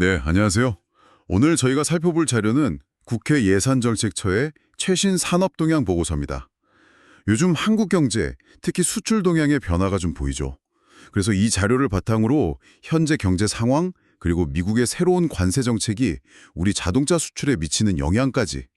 네, 안녕하세요. 오늘 저희가 살펴볼 자료는 국회 예산정책처의 최신 산업동향 보고서입니다. 요즘 한국 경제, 특히 수출 동향의 변화가 좀 보이죠. 그래서 이 자료를 바탕으로 현재 경제 상황, 그리고 미국의 새로운 관세 정책이 우리 자동차 수출에 미치는 영향까지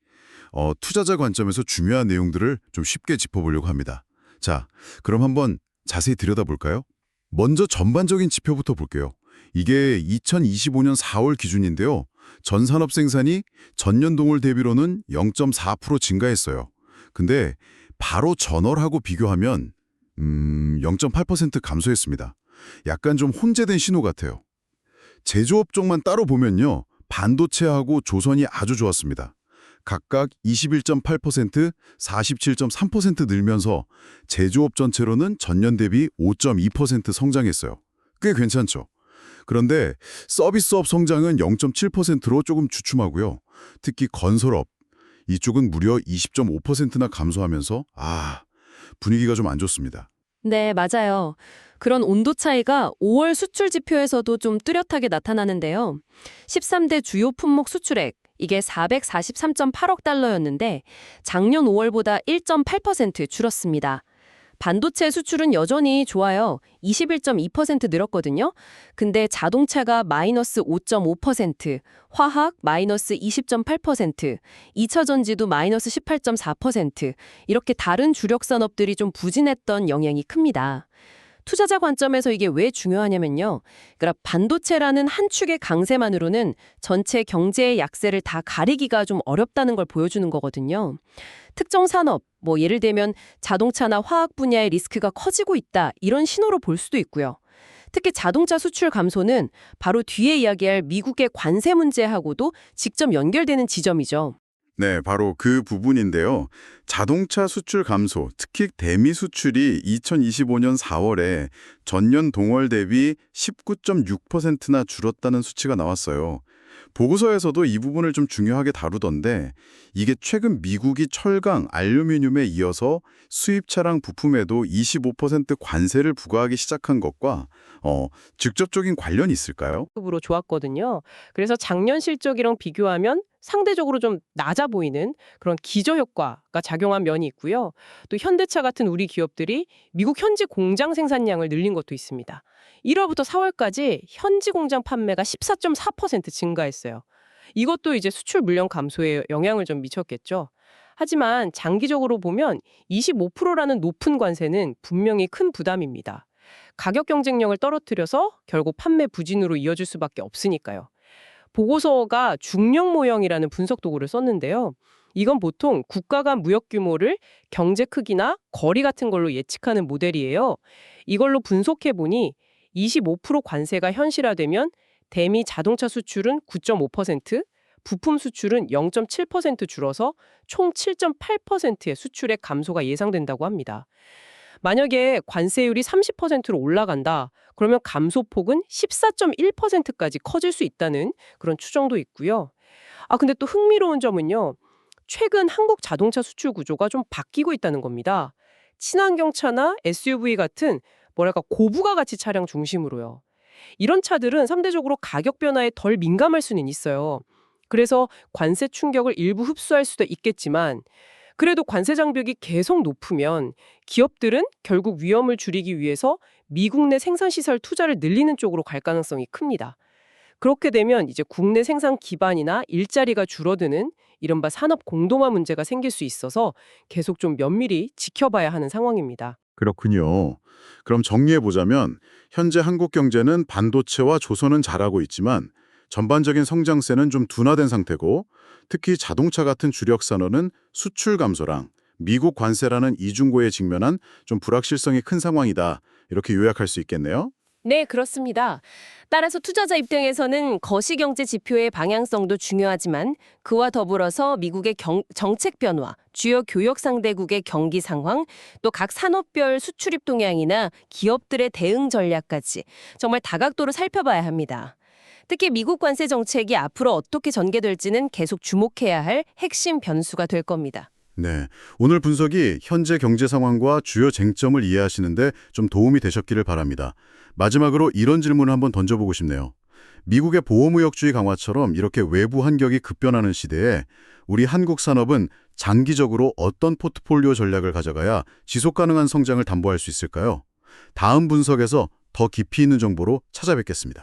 투자자 관점에서 중요한 내용들을 좀 쉽게 짚어보려고 합니다. 자, 그럼 한번 자세히 들여다볼까요? 먼저 전반적인 지표부터 볼게요. 이게 2025년 4월 기준인데요. 전 산업 생산이 전년 동월 대비로는 0.4% 증가했어요. 근데 바로 전월하고 비교하면 0.8% 감소했습니다. 약간 좀 혼재된 신호 같아요. 제조업 쪽만 따로 보면요. 반도체하고 조선이 아주 좋았습니다. 각각 21.8%, 47.3% 늘면서 제조업 전체로는 전년 대비 5.2% 성장했어요. 꽤 괜찮죠? 그런데 서비스업 성장은 0.7%로 조금 주춤하고요. 특히 건설업, 이쪽은 무려 20.5%나 감소하면서 분위기가 좀 안 좋습니다. 네, 맞아요. 그런 온도 차이가 5월 수출 지표에서도 좀 뚜렷하게 나타나는데요. 13대 주요 품목 수출액, 이게 443.8억 달러였는데 작년 5월보다 1.8% 줄었습니다. 반도체 수출은 여전히 좋아요. 21.2% 늘었거든요. 근데 자동차가 마이너스 5.5%, 화학 마이너스 20.8%, 2차 전지도 마이너스 18.4%, 이렇게 다른 주력 산업들이 좀 부진했던 영향이 큽니다. 투자자 관점에서 이게 왜 중요하냐면요. 그러니까 반도체라는 한 축의 강세만으로는 전체 경제의 약세를 다 가리기가 좀 어렵다는 걸 보여주는 거거든요. 특정 산업, 예를 들면 자동차나 화학 분야의 리스크가 커지고 있다, 이런 신호로 볼 수도 있고요. 특히 자동차 수출 감소는 바로 뒤에 이야기할 미국의 관세 문제하고도 직접 연결되는 지점이죠. 네, 바로 그 부분인데요. 자동차 수출 감소, 특히 대미 수출이 2025년 4월에 전년 동월 대비 19.6%나 줄었다는 수치가 나왔어요. 보고서에서도 이 부분을 좀 중요하게 다루던데 이게 최근 미국이 철강, 알루미늄에 이어서 수입차량 부품에도 25% 관세를 부과하기 시작한 것과 직접적인 관련이 있을까요? 으로 좋았거든요. 그래서 작년 실적이랑 비교하면 상대적으로 좀 낮아 보이는 그런 기저효과가 작용한 면이 있고요. 또 현대차 같은 우리 기업들이 미국 현지 공장 생산량을 늘린 것도 있습니다. 1월부터 4월까지 현지 공장 판매가 14.4% 증가했어요. 이것도 이제 수출 물량 감소에 영향을 좀 미쳤겠죠. 하지만 장기적으로 보면 25%라는 높은 관세는 분명히 큰 부담입니다. 가격 경쟁력을 떨어뜨려서 결국 판매 부진으로 이어질 수밖에 없으니까요. 보고서가 중력 모형이라는 분석 도구를 썼는데요. 이건 보통 국가 간 무역 규모를 경제 크기나 거리 같은 걸로 예측하는 모델이에요. 이걸로 분석해 보니 25% 관세가 현실화되면 대미 자동차 수출은 9.5%, 부품 수출은 0.7% 줄어서 총 7.8%의 수출액 감소가 예상된다고 합니다. 만약에 관세율이 30%로 올라간다, 그러면 감소폭은 14.1%까지 커질 수 있다는 그런 추정도 있고요. 근데 또 흥미로운 점은요. 최근 한국 자동차 수출 구조가 좀 바뀌고 있다는 겁니다. 친환경차나 SUV 같은 고부가 가치 차량 중심으로요. 이런 차들은 상대적으로 가격 변화에 덜 민감할 수는 있어요. 그래서 관세 충격을 일부 흡수할 수도 있겠지만 그래도 관세 장벽이 계속 높으면 기업들은 결국 위험을 줄이기 위해서 미국 내 생산시설 투자를 늘리는 쪽으로 갈 가능성이 큽니다. 그렇게 되면 이제 국내 생산 기반이나 일자리가 줄어드는 이른바 산업 공동화 문제가 생길 수 있어서 계속 좀 면밀히 지켜봐야 하는 상황입니다. 그렇군요. 그럼 정리해보자면 현재 한국 경제는 반도체와 조선은 잘하고 있지만 전반적인 성장세는 좀 둔화된 상태고 특히 자동차 같은 주력 산업은 수출 감소랑 미국 관세라는 이중고에 직면한 좀 불확실성이 큰 상황이다. 이렇게 요약할 수 있겠네요. 네, 그렇습니다. 따라서 투자자 입장에서는 거시경제 지표의 방향성도 중요하지만 그와 더불어서 미국의 정책 변화, 주요 교역 상대국의 경기 상황, 또 각 산업별 수출입 동향이나 기업들의 대응 전략까지 정말 다각도로 살펴봐야 합니다. 특히 미국 관세 정책이 앞으로 어떻게 전개될지는 계속 주목해야 할 핵심 변수가 될 겁니다. 네, 오늘 분석이 현재 경제 상황과 주요 쟁점을 이해하시는데 좀 도움이 되셨기를 바랍니다. 마지막으로 이런 질문을 한번 던져보고 싶네요. 미국의 보호무역주의 강화처럼 이렇게 외부 환경이 급변하는 시대에 우리 한국 산업은 장기적으로 어떤 포트폴리오 전략을 가져가야 지속 가능한 성장을 담보할 수 있을까요? 다음 분석에서 더 깊이 있는 정보로 찾아뵙겠습니다.